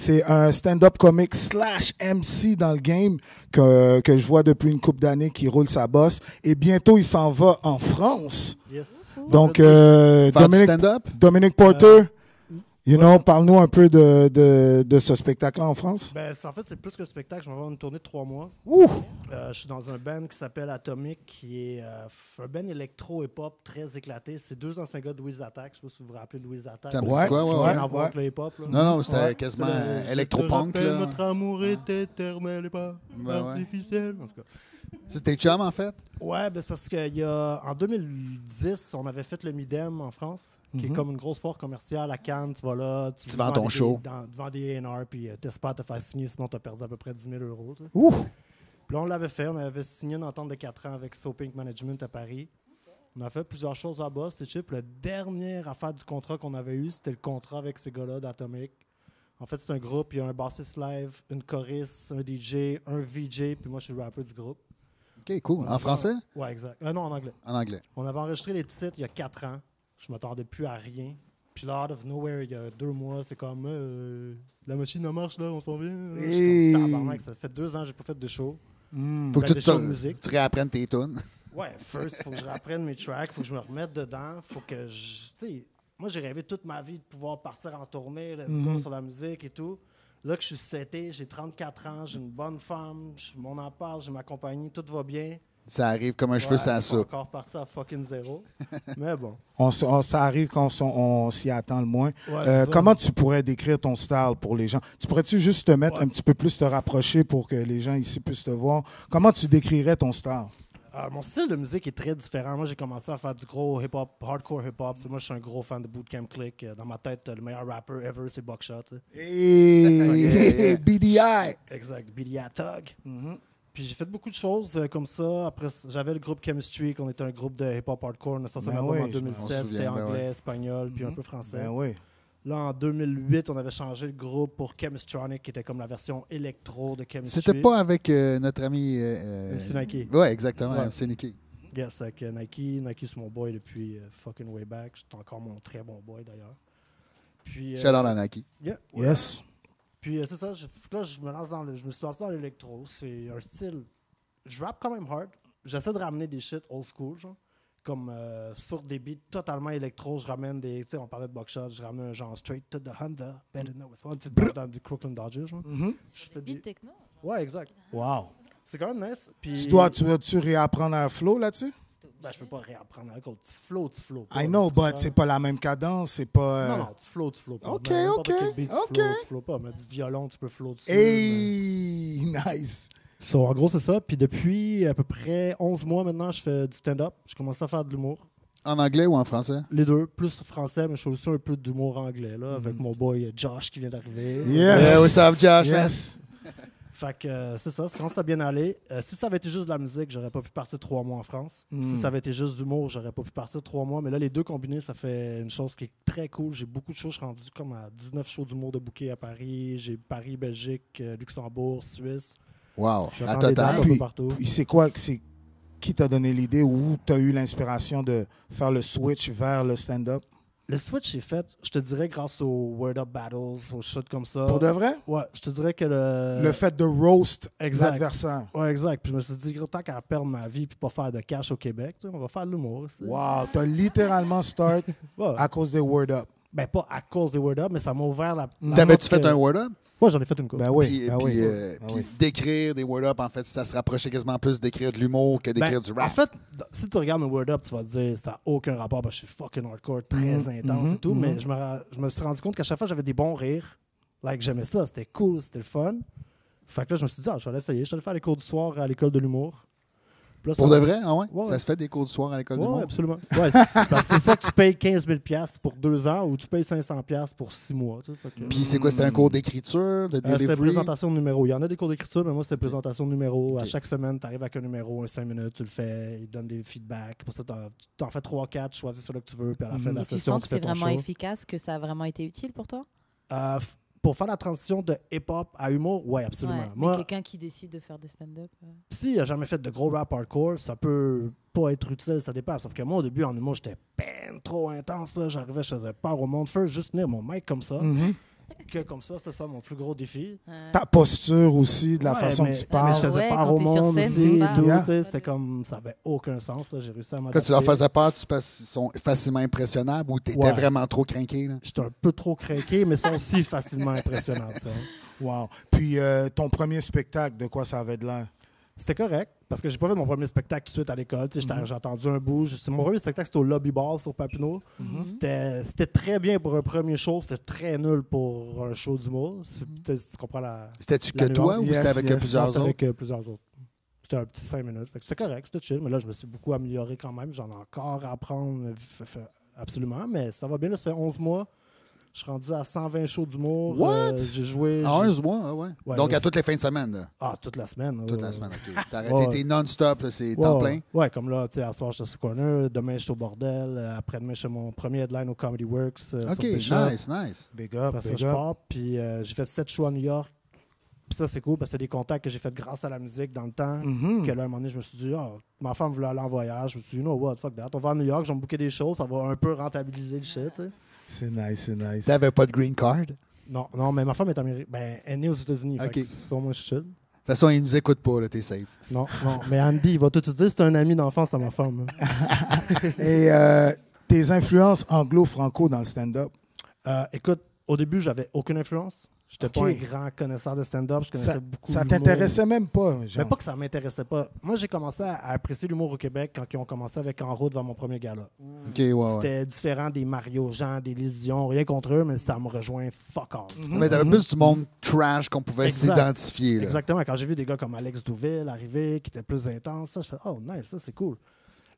C'est un stand-up comic / MC dans le game que je vois depuis une couple d'années qui roule sa bosse. Et bientôt, il s'en va en France. Yes. Donc, Faire du stand-up? Dominique Porter, parle-nous un peu de ce spectacle-là en France. En fait, c'est plus que le spectacle. Je vais avoir une tournée de 3 mois. Ouh! Je suis dans un band qui s'appelle Atomic, qui est un band électro-hip-hop très éclaté. C'est 2 anciens gars de Louise Attack. Je ne sais pas si vous vous rappelez de Louise Attack. Ça me dit quoi, ouais. Rien à voir avec le hip-hop. Là. Non, c'était quasiment électro-punk. Notre amour est éternel et pas artificiel. En tout cas. C'était chum, en fait? Ouais, c'est parce qu'en 2010, on avait fait le Midem en France, qui est comme une grosse foire commerciale à Cannes. Tu vas là, tu vends ton show. Tu vends des A&R, puis t'espères te faire signer, sinon tu as perdu à peu près 10 000 €. Ouh! Puis là, on l'avait fait. On avait signé une entente de 4 ans avec Sopink Management à Paris. On a fait plusieurs choses là-bas. C'est cheap. La dernière affaire du contrat qu'on avait eu, c'était le contrat avec ces gars-là d'Atomic. En fait, c'est un groupe. Il y a un bassiste live, une choriste, un DJ, un VJ, puis moi, je suis le rappeur du groupe. OK, cool. En français? Ouais, exact. Non, en anglais. En anglais. On avait enregistré les titres il y a 4 ans. Je m'attendais plus à rien. Puis là, out of nowhere, il y a 2 mois, c'est comme la machine en marche, là, on s'en vient. Tabarnak, ça fait 2 ans que j'ai pas fait de show. Faut que tu réapprennes tes tunes. Ouais, first, faut que je réapprenne mes tracks, faut que je me remette dedans, faut que moi, j'ai rêvé toute ma vie de pouvoir partir en tournée, let's go, sur la musique et tout. Là que je suis seté, j'ai 34 ans, j'ai une bonne femme, mon appart, j'ai ma compagnie, tout va bien. Ça arrive comme un cheveu sur la soupe. Je suis encore parti à fucking zéro. Mais bon. Ça arrive quand on s'y attend le moins. Ouais, comment tu pourrais décrire ton style pour les gens? Tu pourrais-tu juste te mettre un petit peu plus te rapprocher pour que les gens ici puissent te voir? Comment tu décrirais ton style? Mon style de musique est très différent. Moi, j'ai commencé à faire du gros hip-hop, hardcore hip-hop. Moi, je suis un gros fan de Bootcamp Click. Dans ma tête, le meilleur rapper ever, c'est Buckshot. Hey, BDI! Exact, BDI Thug. Puis j'ai fait beaucoup de choses comme ça. Après, j'avais le groupe Chemistry, qu'on était un groupe de hip-hop hardcore. On a sorti un album en 2007. C'était anglais, espagnol, puis un peu français. Là, en 2008, on avait changé le groupe pour Chemistronic, qui était comme la version électro de Chemistry. C'était pas avec notre ami... MC Nike. Oui, exactement, MC Nike. Yes, avec Nike. Nike, c'est mon boy depuis fucking way back. C'est encore mon très bon boy, d'ailleurs. Puis... Shout out à Nike. Yeah, yes. Puis c'est ça, là, je me suis lancé dans l'électro. C'est un style... Je rappe quand même hard. J'essaie de ramener des shit old school, genre. Comme sur des beats totalement électro, je ramène des... Tu sais, on parlait de Buckshot, je ramène un genre straight to the Honda, better know with one, tu sais, dans du Crooklyn Dodgers, genre. Je fais des beats techno. Ouais, exact. Wow. C'est quand même nice. Puis... Tu veux-tu réapprendre un flow là-dessus? Je peux pas réapprendre un code. Tu flow. I know, but c'est pas la même cadence, c'est pas... Non, tu flow pas. OK. Tu flow pas, mais du violon, tu peux flow dessus. Hey, nice. So, en gros, c'est ça. Puis depuis à peu près 11 mois maintenant, je fais du stand-up. Je commence à faire de l'humour. En anglais ou en français? Les deux. Plus français, mais je fais aussi un peu d'humour anglais, là, avec mon boy Josh qui vient d'arriver. Yes! What's up, Josh? Yes! Fait que c'est ça commence à bien aller. Si ça avait été juste de la musique, j'aurais pas pu partir 3 mois en France. Si ça avait été juste d'humour, j'aurais pas pu partir 3 mois. Mais là, les deux combinés, ça fait une chose qui est très cool. J'ai beaucoup de shows. Je suis rendu comme à 19 shows d'humour de bouquet à Paris. J'ai Paris, Belgique, Luxembourg, Suisse. Wow, à total. Puis c'est qui t'a donné l'idée ou t'as eu l'inspiration de faire le switch vers le stand-up? Le switch est fait, je te dirais, grâce aux Word Up Battles, aux shit comme ça. Pour de vrai? Ouais, je te dirais que le fait de roast l'adversaire. Ouais, exact. Puis je me suis dit, tant qu'à perdre ma vie puis pas faire de cash au Québec, on va faire de l'humour. Wow, t'as littéralement start à cause des Word Up. Ben, pas à cause des Word Up, mais ça m'a ouvert la T'avais-tu fait un Word Up? Ouais, j'en ai fait une couple. Ben oui. Puis d'écrire des Word Up, en fait, ça se rapprochait quasiment plus d'écrire de l'humour que d'écrire du rap. En fait, si tu regardes un Word Up, tu vas te dire ça n'a aucun rapport parce que je suis fucking hardcore, très intense et tout. Mais je me suis rendu compte qu'à chaque fois, j'avais des bons rires. Like, j'aimais ça, c'était cool, c'était le fun. Fait que là, je me suis dit, je vais l'essayer. Je suis allé faire les cours du soir à l'école de l'humour. Là, pour de vrai? Ah ouais? Ça se fait des cours du soir à l'école de l'humour? Oui, absolument. Ouais, c'est ça que tu payes 15 000 $ pour 2 ans ou tu payes 500 $ pour 6 mois. Puis c'est quoi? C'était un cours d'écriture, de delivery? C'était présentation de numéro. Il y en a des cours d'écriture, mais moi, c'était présentation de numéro. À chaque semaine, tu arrives avec un numéro, un 5 minutes, tu le fais, ils te donnent des feedbacks. Pour ça, tu en fais 3-4, tu choisis celui que tu veux, puis à la fin de la session, tu sens que c'est vraiment show. efficace, que ça a vraiment été utile pour toi? Pour faire la transition de hip-hop à humour, oui, absolument. Ouais, moi, mais quelqu'un qui décide de faire des stand-up... S'il n'a jamais fait de gros rap hardcore, ça peut pas être utile, ça dépend. Sauf que moi, au début, en humour, j'étais ben trop intense. Là. J'arrivais, je faisais peur au monde. First, juste tenir mon mic comme ça. que comme ça. C'était ça mon plus gros défi. Ta posture aussi, de la Ouais, façon mais- que tu mais je parles. faisais Ouais, peur quand au t'es sur monde scène, aussi c'est et pas- tout. Yeah. tu sais, C'était comme, ça avait aucun sens. Là. J'ai réussi à Quand m'adapter. tu leur faisais peur, tu penses qu'ils sont facilement impressionnables ou t'étais Ouais. vraiment trop craqué? Là? J'étais un peu trop craqué, mais ils sont aussi facilement impressionnants. tu sais. Wow. Puis ton premier spectacle, de quoi ça avait de l'air? C'était correct, parce que j'ai pas fait mon premier spectacle tout de suite à l'école. Tu sais, J'ai entendu un bout. Mon premier spectacle, c'était au Lobby Bar sur Papineau. C'était très bien pour un premier show. C'était très nul pour un show d'humour. Tu sais, tu comprends la... C'était-tu La que toi nuance. ou c'était Yes, avec yes. plusieurs C'était autres? avec plusieurs autres. C'était un petit 5 minutes. Fait que c'était correct, c'était chill. Mais là, je me suis beaucoup amélioré quand même. J'en ai encore à apprendre. Absolument. Mais ça va bien. Là, ça fait 11 mois. Je suis rendu à 120 shows d'humour. What? J'ai joué... En 11 mois, ah ouais. Ouais, Donc là, à toutes les fins de semaine. Là. Ah, toute la semaine. Toute ouais. la semaine, OK. T'as arrêté, Ouais. t'es non-stop, là, c'est temps plein. Ouais, comme là, tu sais, à soir, je suis sur Corner. Demain, je suis au Bordel. Après-demain, je fais mon premier headline au Comedy Works. OK, sur Bishop. nice. Big up, Après ça, big je up. pars. Puis j'ai fait 7 shows à New York. Puis ça, c'est cool parce que c'est des contacts que j'ai fait grâce à la musique dans le temps. Mhm. Que là, à un moment donné, je me suis dit, ma femme voulait aller en voyage. Je me suis dit, you know what, fuck that. On va à New York, je vais me booker des choses. Ça va un peu rentabiliser le shit. Tu sais. C'est nice, c'est nice. T'avais pas de green card? De Non, mais ma femme est américaine. Ben, elle est née aux États-Unis. Ok. Fait que c'est au moins chill. toute façon, ils nous écoutent pas, là, t'es safe. Non. Mais Andy, il va tout te dire, c'est un ami d'enfance à ma femme. hein. Et tes influences anglo-franco dans le stand-up? Écoute, au début, j'avais aucune influence. J'étais Ok. pas un grand connaisseur de stand-up. Je connaissais beaucoup Ça l'humour. t'intéressait même pas, Mais genre? pas que ça m'intéressait pas. Moi, j'ai commencé à apprécier l'humour au Québec quand ils ont commencé avec En route vers mon premier gala. OK, ouais. C'était différent des Mario Jean, des Lision, rien contre eux, mais ça me rejoint fuck all. Mais t'avais plus du monde trash qu'on pouvait Exact. s'identifier. Là. Exactement. Quand j'ai vu des gars comme Alex Douville arriver, qui étaient plus intenses, ça, je fais oh nice, ça c'est cool.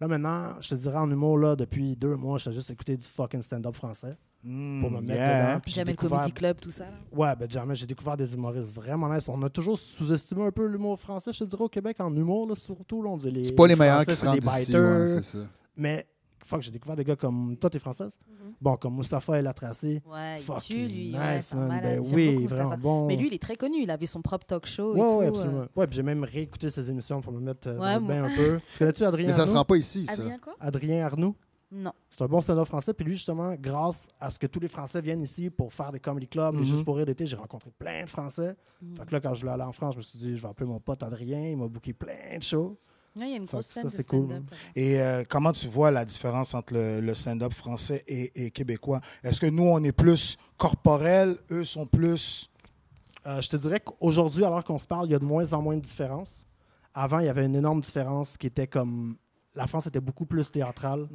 Là maintenant, je te dirais en humour, là, depuis 2 mois, je fais juste écouter du fucking stand-up français pour me mettre dedans. Puis j'ai Jamais le découvert- Comedy Club, tout ça. Là. Ouais, ben jamais, j'ai découvert des humoristes vraiment nice. On a toujours sous-estimé un peu l'humour français, je te dirais, au Québec, en humour, là, surtout. Là, on disait C'est pas les meilleurs Français, qui se c'est rendent des ici, biters. ouais, c'est ça. Mais, fuck, j'ai découvert des gars comme... Toi, t'es française? Bon, comme Mustapha El Atrassi. Ouais, il Fuck, tue, lui. nice, Ouais, c'est un man. malade. Ben J'aime oui, beaucoup vraiment Mustapha. bon. Mais lui, il est très connu. Il avait son propre talk show et Ouais, tout. ouais, absolument. Ouais, puis j'ai même réécouté ses émissions pour me mettre dans Ouais, le bain un peu. Tu connais-tu Adrien Mais ça se Arnoux? rend pas ici, ça. Adrien, quoi? Adrien Arnoux? Non. C'est un bon stand-up français. Puis lui, justement, grâce à ce que tous les Français viennent ici pour faire des comedy clubs, et juste pour rire d'été, j'ai rencontré plein de Français. Fait que là, quand je voulais aller en France, je me suis dit, je vais appeler mon pote Adrien. Il m'a booké plein de shows. Ouais, il y a une grosse Ça, scène de c'est cool, stand-up. Et comment tu vois la différence entre le stand-up français et québécois? Est-ce que nous, on est plus corporel, eux sont plus... Je te dirais qu'aujourd'hui, alors qu'on se parle, il y a de moins en moins de différences. Avant, il y avait une énorme différence qui était comme... La France était beaucoup plus théâtrale.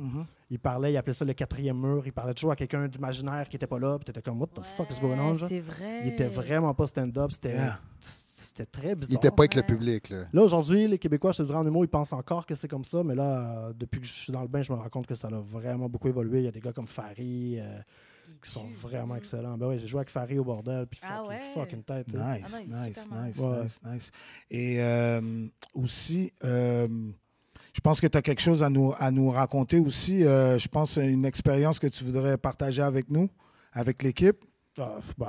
Il parlait, il appelait ça le 4e mur. Il parlait toujours à quelqu'un d'imaginaire qui n'était pas là. Puis t'étais comme, what the fuck is going on? Genre? C'est vrai. Il était vraiment pas stand-up. C'était Yeah. c'était très bizarre. Il était pas avec le Ouais. public, là. Là, aujourd'hui, les Québécois, je te dirais en humour, ils pensent encore que c'est comme ça. Mais là, depuis que je suis dans le bain, je me rends compte que ça a vraiment beaucoup évolué. Il y a des gars comme Fary qui sont vraiment excellents. Ben oui, j'ai joué avec Fary au bordel. Puis Ah ouais. fucking tête. Nice, Ah non, il est nice, super marrant. nice, Ouais. nice, nice. Et aussi, je pense que tu as quelque chose à nous raconter aussi. Je pense que c'est une expérience que tu voudrais partager avec nous, avec l'équipe.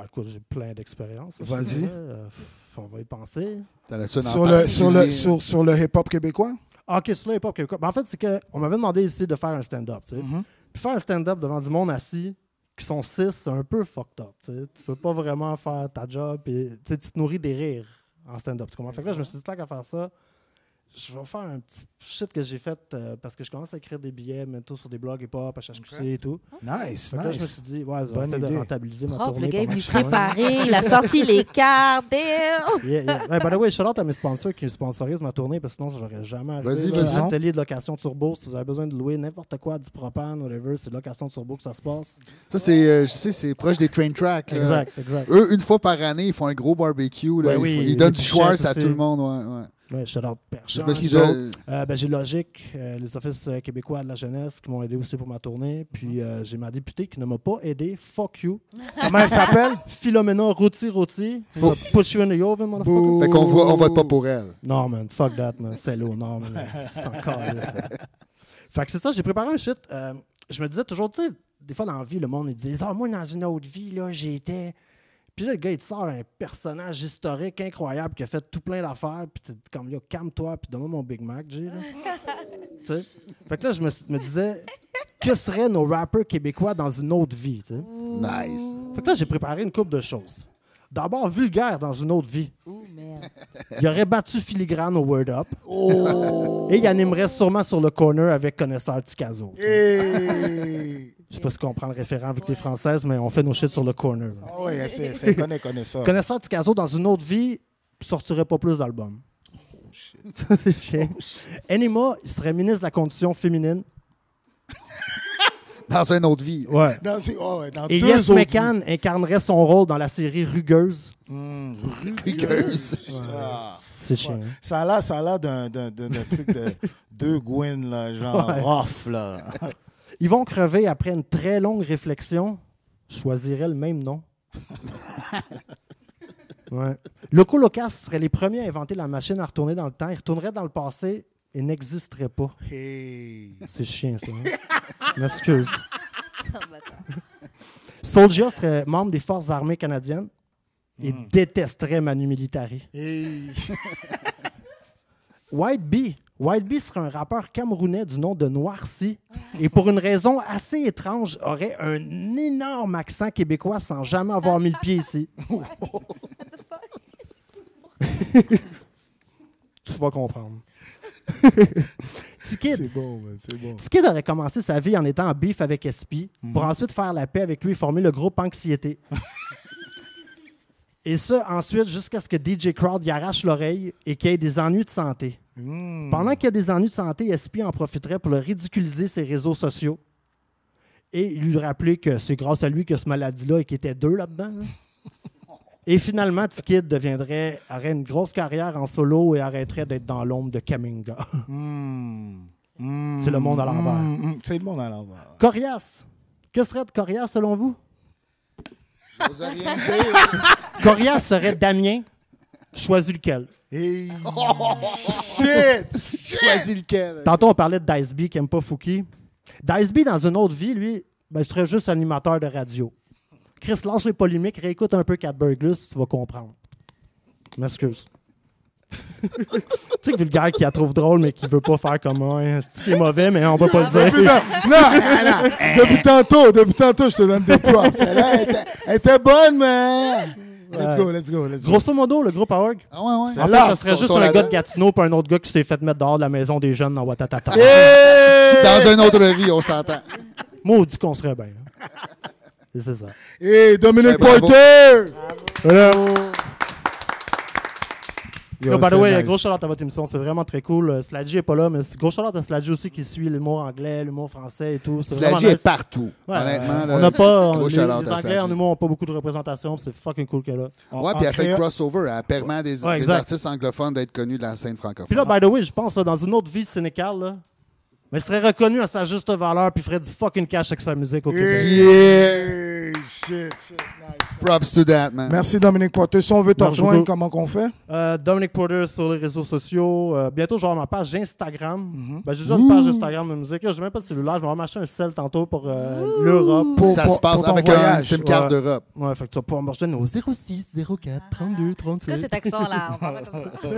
Écoute, j'ai plein d'expériences. Vas-y. On va y penser. T'en as-tu une en Sur particulier? sur le hip-hop québécois? Ah, OK, sur le hip-hop québécois. Ben, en fait, c'est qu'on m'avait demandé ici de faire un stand-up. Tu sais. Puis faire un stand-up devant du monde assis, qui sont 6, c'est un peu fucked up. Tu sais. Tu peux pas vraiment faire ta job. Et, tu te nourris des rires en stand-up. Tu comprends? Fait que là, je me suis dit, tant qu'à faire ça, je vais faire un petit shit que j'ai fait parce que je commence à écrire des billets bientôt sur des blogs hip-hop, HHQC et tout. Nice, Fait que là, je me nice. suis dit, ouais, je vais Bonne essayer de idée. rentabiliser ma Propre, tournée. le gars est pendant venu que je suis loin. préparer, il a sorti les cartes. damn! Yeah, yeah. Hey, by the way, shout out à mes sponsors qui sponsorisent ma tournée parce que sinon, j'aurais jamais arrivé. Vas-y, là. vas-y. Atelier de location turbo, si vous avez besoin de louer n'importe quoi, du propane, whatever, c'est de location turbo que ça se passe. Ça, c'est, je sais, c'est proche des train tracks. là. Exact, exact. Eux, une fois par année, ils font un gros barbecue. Là. Ouais, oui, ils les donnent du petits Schwartz chefs à aussi. tout le monde. Ouais. Ouais, shout out Perche. Je me suis Qui déjà- J'ai Logique, les offices québécois de la jeunesse qui m'ont aidé aussi pour ma tournée. Puis j'ai ma députée qui ne m'a pas aidé. Fuck you. Comment elle s'appelle? Philomena Roti. Put you in the oven, motherfucker. Boo. Fait qu'on on vote pas pour elle. Non, man, fuck that, man. C'est l'eau, non, man. C'est encore Fait que c'est ça, j'ai préparé un shit. Je me disais toujours, tu sais, des fois dans la vie, le monde, ils disent, moi, dans une autre vie, là, j'étais. Puis là, le gars, il te sort un personnage historique incroyable qui a fait tout plein d'affaires. Puis t'es comme, yo, calme-toi, puis donne-moi mon Big Mac, G. Là. Tu sais? Fait que là, je me disais, que seraient nos rappeurs québécois dans une autre vie. Tu sais. Nice. Fait que là, j'ai préparé une couple de choses. D'abord, vulgaire dans une autre vie. Oh, merde. Il aurait battu Filigrane au Word Up. Oh! Et il animerait sûrement sur le corner avec Connaisseur Ticazo. Hey! Je sais pas si tu comprends le référent vu que t'es française, mais on fait nos shit sur le corner. Ah oui, c'est connaît ça. Connaisseur Ticazo, dans une autre vie, sortirait pas plus d'albums. C'est chiant. Enima, il serait ministre de la Condition féminine. Dans une autre vie. Ouais. Dans Et deux Yes autres McCann incarnerait son rôle dans la série Rugueuse. vies. Rugueuse. Ah, C'est chiant. hein. ça a l'air d'un truc de deux Gwyn, là, genre Ouais. rough, là. Ils vont crever après une très longue réflexion. Je choisirais le même nom. Ouais. Loco Locas seraient les premiers à inventer la machine à retourner dans le temps. Ils retourneraient dans le passé et n'existeraient pas. Hey. C'est chiant, ça. Hein? M'excuse. Oh, bâtard. Soulja serait membre des Forces armées canadiennes et détesterait Manu Militari. Hey. White Bee. White Bee serait un rappeur camerounais du nom de Noircy et pour une raison assez étrange, aurait un énorme accent québécois sans jamais avoir mis le pied ici. Tu vas comprendre. T-Kid. C'est bon, man, c'est bon. T-Kid aurait commencé sa vie en étant en beef avec SP pour ensuite faire la paix avec lui et former le groupe Anxiété. Et ça, ensuite, jusqu'à ce que DJ Crowd y arrache l'oreille et qu'il ait des ennuis de santé. Pendant qu'il y a des ennuis de santé, SP en profiterait pour le ridiculiser ses réseaux sociaux et lui rappeler que c'est grâce à lui que ce maladie-là et qu'il était deux là-dedans. Hein. Et finalement, T-Kid aurait une grosse carrière en solo et arrêterait d'être dans l'ombre de Kaminga. C'est le monde à l'envers. C'est le monde à l'envers. Corias. Que serait de Corias selon vous? J'ose rien dire. Corias serait Damien. Choisis lequel? Hey. Shit! Choisis lequel. Tantôt, on parlait de Dice B qui n'aime pas Fouki. Dice B, dans une autre vie, lui, il serait juste animateur de radio. Chris, lâche les polémiques, réécoute un peu Cat Burglas, tu vas comprendre. Je m'excuse. Tu sais que vulgaire qui la trouve drôle, mais qui veut pas faire comme moi. Hein. C'est qui est mauvais, mais on va pas le dire. Non. Depuis tantôt, je te donne des props. Elle était bonne, man. Let's go. Grosso modo, le groupe AOG, Ah ouais, ouais. en là, fait, ce serait juste sur un la- gars de Gatineau puis un autre gars qui s'est fait mettre dehors de la maison des jeunes dans Watatata. Dans une autre vie, on s'entend. Maudit qu'on serait bien. Hein. C'est ça. Hey, Dominic bravo. Porter! Voilà. Yo, By the c'était way, nice. gros shout-out à votre émission, c'est vraiment très cool. Sladgy est pas là, mais gros shout-out à Sladgy aussi qui suit l'humour anglais, l'humour français et tout. C'est vraiment Sladgy est nice. partout. Ouais, Honnêtement, là, on n'a pas. gros Les shout-out à Anglais Sladgy. en humour n'ont pas beaucoup de représentation, puis c'est fucking cool qu'elle a. Ouais, puis elle fait le créole- crossover. Elle permet à des exact. artistes anglophones d'être connus de la scène francophone. Puis là, by the way, je pense, là, dans une autre vie sénécale, là, mais il serait reconnu à sa juste valeur, puis ferait du fucking cash avec sa musique au Québec. Yeah! Shit, nice. Props to that, man. Merci Dominique Porter. Si on veut te Merci rejoindre, beaucoup. comment qu'on fait? Dominic Porter sur les réseaux sociaux. Bientôt, je vais avoir ma page Instagram. Ben, j'ai déjà une page Instagram de musique. Là, je n'ai même pas de cellulaire. Je vais m'acheter un sel tantôt pour l'Europe. Ça se passe pour ton avec un voyage. SIM card Ouais. d'Europe. Ouais, fait que tu vas pouvoir me rejoindre au 06 04 32 En tout cas, 37. cet accent-là, on parle pas comme ça.